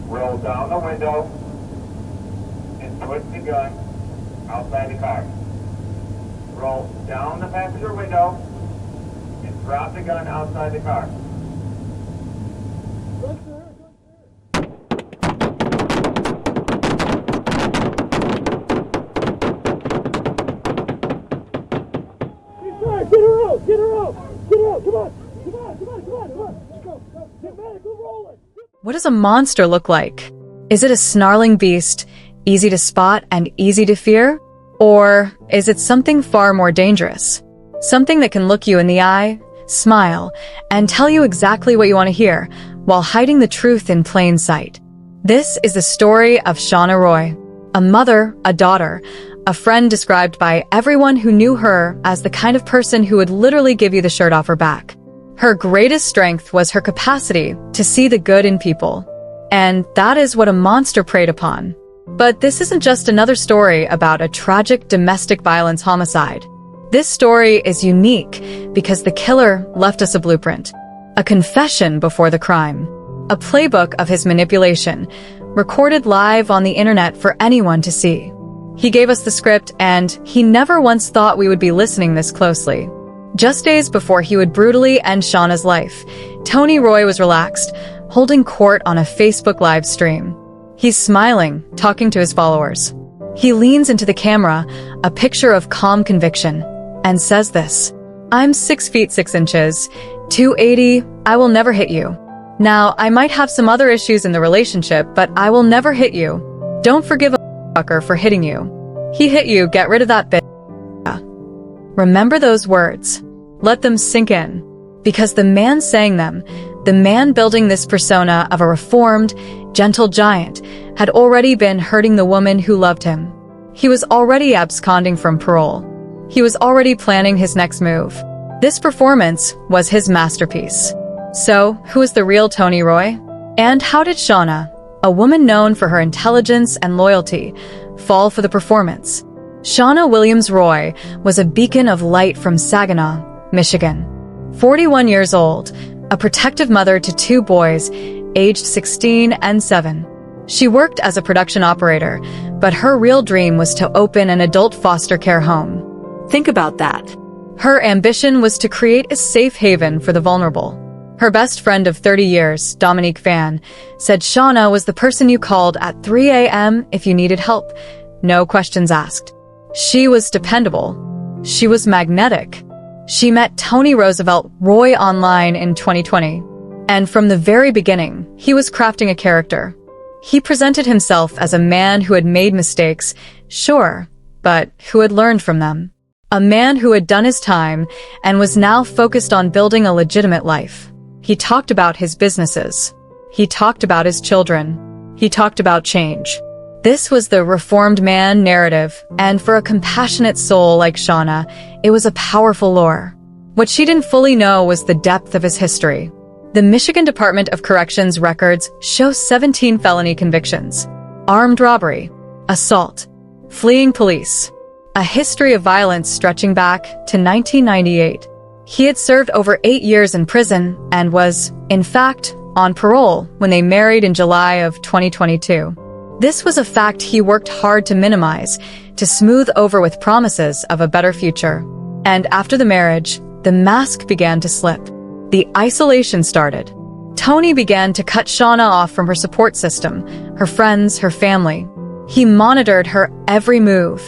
Roll down the window and put the gun outside the car. Roll down the passenger window and drop the gun outside the car. Get her out! Get her out! Get her out! Come on! Come on! Come on! Come on! Come on! Go! Get mad! Go roll it! What does a monster look like? Is it a snarling beast, easy to spot and easy to fear? Or is it something far more dangerous? Something that can look you in the eye, smile, and tell you exactly what you want to hear, while hiding the truth in plain sight. This is the story of Shauna Roy, a mother, a daughter, a friend described by everyone who knew her as the kind of person who would literally give you the shirt off her back. Her greatest strength was her capacity to see the good in people. And that is what a monster preyed upon. But this isn't just another story about a tragic domestic violence homicide. This story is unique because the killer left us a blueprint, a confession before the crime, a playbook of his manipulation, recorded live on the internet for anyone to see. He gave us the script, and he never once thought we would be listening this closely. Just days before he would brutally end Shauna's life, Tony Roy was relaxed, holding court on a Facebook live stream. He's smiling, talking to his followers. He leans into the camera, a picture of calm conviction, and says this: "I'm 6 feet 6 inches, 280, I will never hit you. Now, I might have some other issues in the relationship, but I will never hit you. Don't forgive a fucker for hitting you. He hit you, get rid of that bitch." Remember those words. Let them sink in. Because the man saying them, the man building this persona of a reformed, gentle giant, had already been hurting the woman who loved him. He was already absconding from parole. He was already planning his next move. This performance was his masterpiece. So, who is the real Tony Roy? And how did Shauna, a woman known for her intelligence and loyalty, fall for the performance? Shauna Williams Roy was a beacon of light from Saginaw, Michigan. 41 years old, a protective mother to 2 boys, aged 16 and 7. She worked as a production operator, but her real dream was to open an adult foster care home. Think about that. Her ambition was to create a safe haven for the vulnerable. Her best friend of 30 years, Dominique Van, said Shauna was the person you called at 3 a.m. if you needed help. No questions asked. She was dependable. She was magnetic. She met Tony Roosevelt Roy online in 2020. And from the very beginning, he was crafting a character. He presented himself as a man who had made mistakes, sure, but who had learned from them. A man who had done his time and was now focused on building a legitimate life. He talked about his businesses. He talked about his children. He talked about change. This was the reformed man narrative, and for a compassionate soul like Shauna, it was a powerful lore. What she didn't fully know was the depth of his history. The Michigan Department of Corrections records show 17 felony convictions, armed robbery, assault, fleeing police, a history of violence stretching back to 1998. He had served over 8 years in prison and was, in fact, on parole when they married in July of 2022. This was a fact he worked hard to minimize, to smooth over with promises of a better future. And after the marriage, the mask began to slip. The isolation started. Tony began to cut Shauna off from her support system, her friends, her family. He monitored her every move.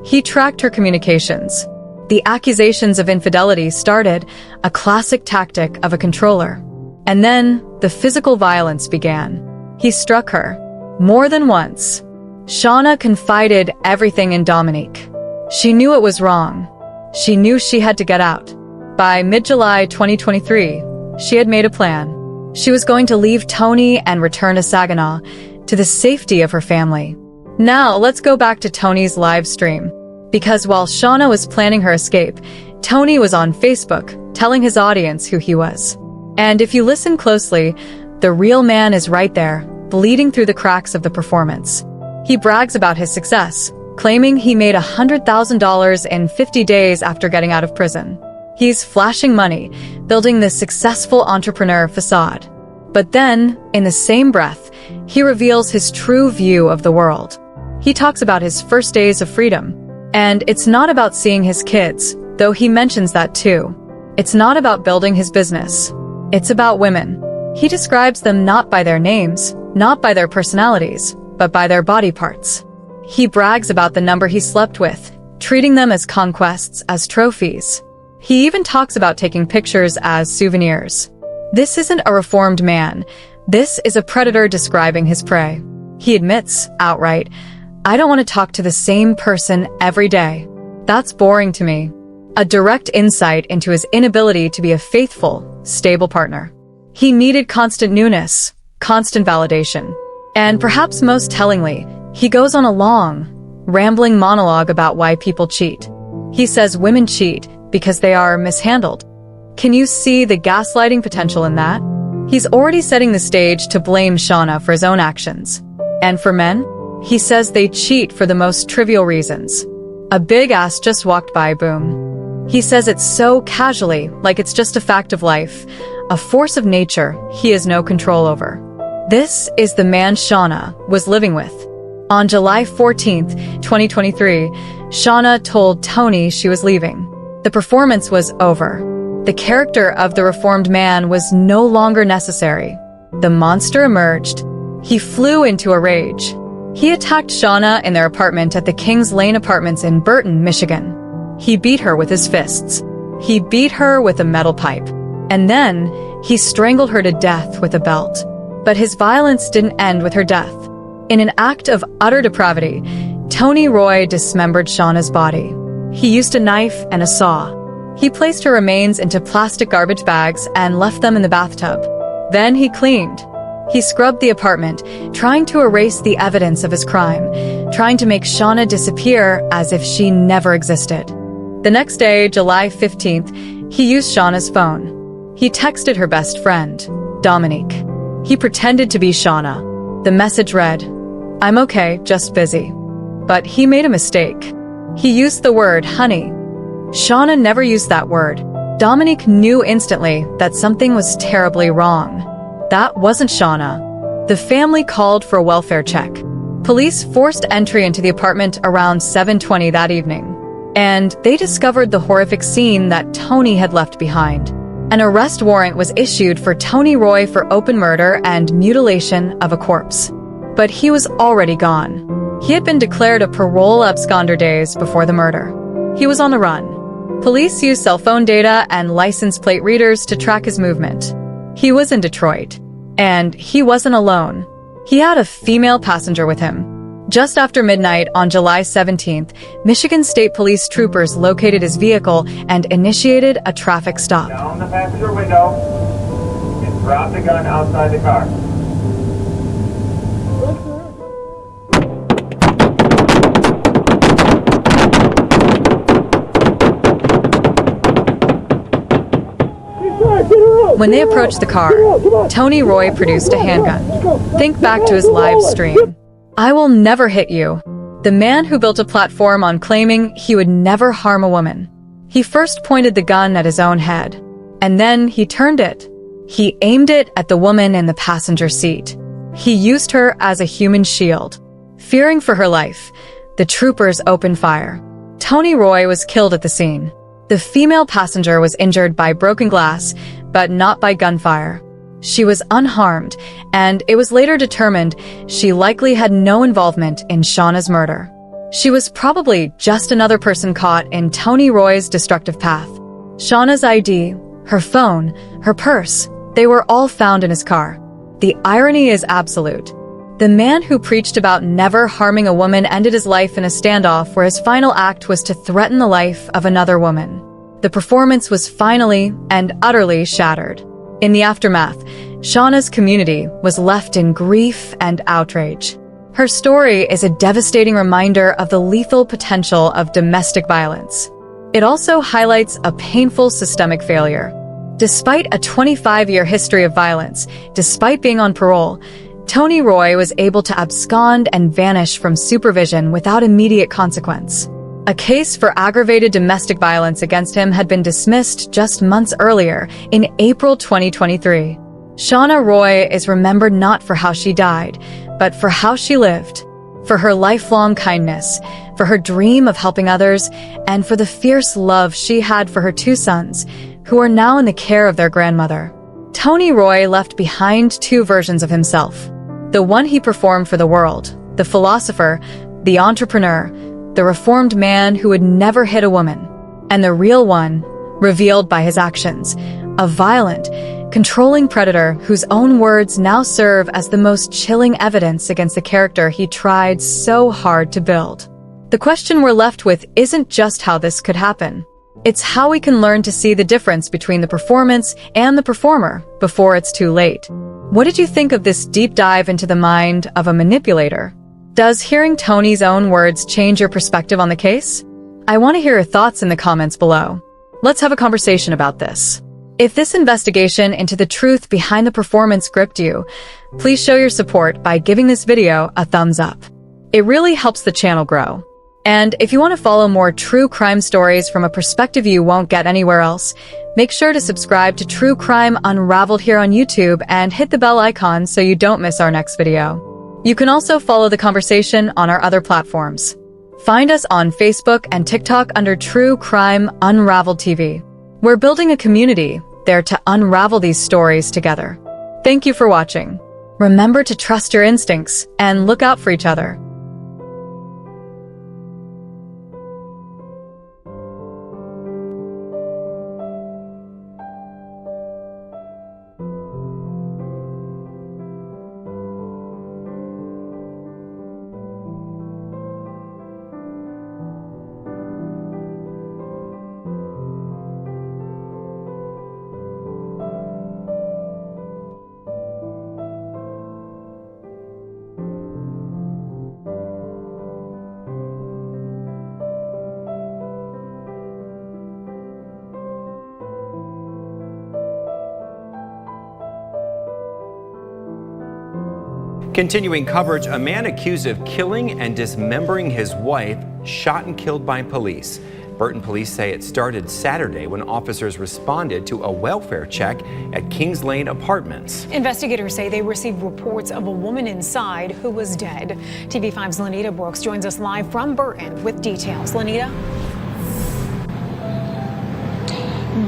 He tracked her communications. The accusations of infidelity started, a classic tactic of a controller. And then, the physical violence began. He struck her. More than once. Shauna confided everything in Dominique. She knew it was wrong. She knew she had to get out. By mid-July 2023, she had made a plan. She was going to leave Tony and return to Saginaw, to the safety of her family. Now, let's go back to Tony's live stream. Because while Shauna was planning her escape, Tony was on Facebook, telling his audience who he was. And if you listen closely, the real man is right there, bleeding through the cracks of the performance. He brags about his success, claiming he made $100,000 in 50 days after getting out of prison. He's flashing money, building this successful entrepreneur facade. But then, in the same breath, he reveals his true view of the world. He talks about his first days of freedom. And it's not about seeing his kids, though he mentions that too. It's not about building his business. It's about women. He describes them not by their names, not by their personalities, but by their body parts. He brags about the number he slept with, treating them as conquests, as trophies. He even talks about taking pictures as souvenirs. This isn't a reformed man. This is a predator describing his prey. He admits, outright, "I don't want to talk to the same person every day. That's boring to me." A direct insight into his inability to be a faithful, stable partner. He needed constant newness, constant validation. And perhaps most tellingly, he goes on a long, rambling monologue about why people cheat. He says women cheat because they are mishandled. Can you see the gaslighting potential in that? He's already setting the stage to blame Shauna for his own actions. And for men, he says they cheat for the most trivial reasons. A big ass just walked by, boom. He says it so casually, like it's just a fact of life, a force of nature he has no control over. This is the man Shauna was living with. On July 14th, 2023, Shauna told Tony she was leaving. The performance was over. The character of the reformed man was no longer necessary. The monster emerged. He flew into a rage. He attacked Shauna in their apartment at the Kings Lane Apartments in Burton, Michigan. He beat her with his fists. He beat her with a metal pipe. And then, he strangled her to death with a belt. But his violence didn't end with her death. In an act of utter depravity, Tony Roy dismembered Shauna's body. He used a knife and a saw. He placed her remains into plastic garbage bags and left them in the bathtub. Then he cleaned. He scrubbed the apartment, trying to erase the evidence of his crime, trying to make Shauna disappear as if she never existed. The next day, July 15th, he used Shauna's phone. He texted her best friend, Dominique. He pretended to be Shauna. The message read, "I'm okay, just busy." But he made a mistake. He used the word honey. Shauna never used that word. Dominique knew instantly that something was terribly wrong. That wasn't Shauna. The family called for a welfare check. Police forced entry into the apartment around 7:20 that evening. And they discovered the horrific scene that Tony had left behind. An arrest warrant was issued for Tony Roy for open murder and mutilation of a corpse. But he was already gone. He had been declared a parole absconder days before the murder. He was on the run. Police used cell phone data and license plate readers to track his movement. He was in Detroit. And he wasn't alone. He had a female passenger with him. Just after midnight on July 17th, Michigan State Police troopers located his vehicle and initiated a traffic stop. Down the passenger window and drop the gun outside the car. When they approached the car, Tony Roy produced a handgun. Think back to his live stream. "I will never hit you." The man who built a platform on claiming he would never harm a woman. He first pointed the gun at his own head, and then he turned it. He aimed it at the woman in the passenger seat. He used her as a human shield. Fearing for her life, the troopers opened fire. Tony Roy was killed at the scene. The female passenger was injured by broken glass, but not by gunfire. She was unharmed, and it was later determined she likely had no involvement in Shauna's murder. She was probably just another person caught in Tony Roy's destructive path. Shauna's ID, her phone, her purse, they were all found in his car. The irony is absolute. The man who preached about never harming a woman ended his life in a standoff where his final act was to threaten the life of another woman. The performance was finally and utterly shattered. In the aftermath, Shauna's community was left in grief and outrage. Her story is a devastating reminder of the lethal potential of domestic violence. It also highlights a painful systemic failure. Despite a 25-year history of violence, despite being on parole, Tony Roy was able to abscond and vanish from supervision without immediate consequence. A case for aggravated domestic violence against him had been dismissed just months earlier, in April 2023. Shauna Roy is remembered not for how she died, but for how she lived, for her lifelong kindness, for her dream of helping others, and for the fierce love she had for her 2 sons, who are now in the care of their grandmother. Tony Roy left behind 2 versions of himself. The one he performed for the world, the philosopher, the entrepreneur, the reformed man who would never hit a woman, and the real one, revealed by his actions, a violent, controlling predator whose own words now serve as the most chilling evidence against the character he tried so hard to build. The question we're left with isn't just how this could happen. It's how we can learn to see the difference between the performance and the performer before it's too late. What did you think of this deep dive into the mind of a manipulator? Does hearing Tony's own words change your perspective on the case? I want to hear your thoughts in the comments below. Let's have a conversation about this. If this investigation into the truth behind the performance gripped you, please show your support by giving this video a thumbs up. It really helps the channel grow. And if you want to follow more true crime stories from a perspective you won't get anywhere else, make sure to subscribe to True Crime Unraveled here on YouTube and hit the bell icon so you don't miss our next video. You can also follow the conversation on our other platforms. Find us on Facebook and TikTok under True Crime Unraveled TV. We're building a community there to unravel these stories together. Thank you for watching. Remember to trust your instincts and look out for each other. Continuing coverage, a man accused of killing and dismembering his wife shot and killed by police. Burton police say it started Saturday when officers responded to a welfare check at Kings Lane Apartments. Investigators say they received reports of a woman inside who was dead. TV5's Lanita Brooks joins us live from Burton with details. Lanita?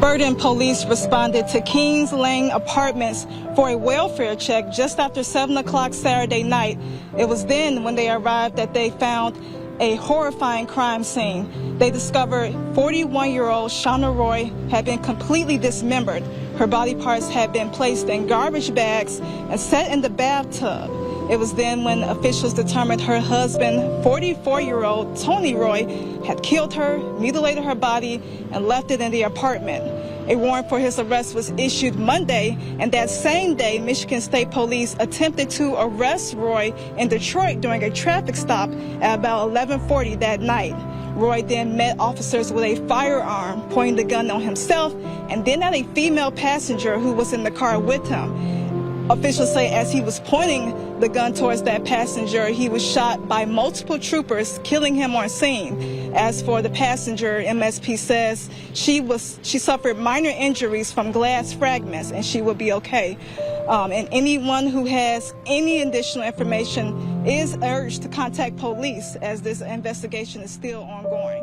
Burton police responded to Kings Lane Apartments for a welfare check just after 7 o'clock Saturday night. It was then when they arrived that they found a horrifying crime scene. They discovered 41-year-old Shauna Roy had been completely dismembered. Her body parts had been placed in garbage bags and set in the bathtub. It was then when officials determined her husband, 44-year-old Tony Roy, had killed her, mutilated her body, and left it in the apartment. A warrant for his arrest was issued Monday, and that same day, Michigan State Police attempted to arrest Roy in Detroit during a traffic stop at about 11:40 that night. Roy then met officers with a firearm, pointing the gun on himself, and then at a female passenger who was in the car with him. Officials say as he was pointing the gun towards that passenger, he was shot by multiple troopers, killing him on scene. As for the passenger, MSP says she suffered minor injuries from glass fragments and she will be okay. And anyone who has any additional information is urged to contact police as this investigation is still ongoing.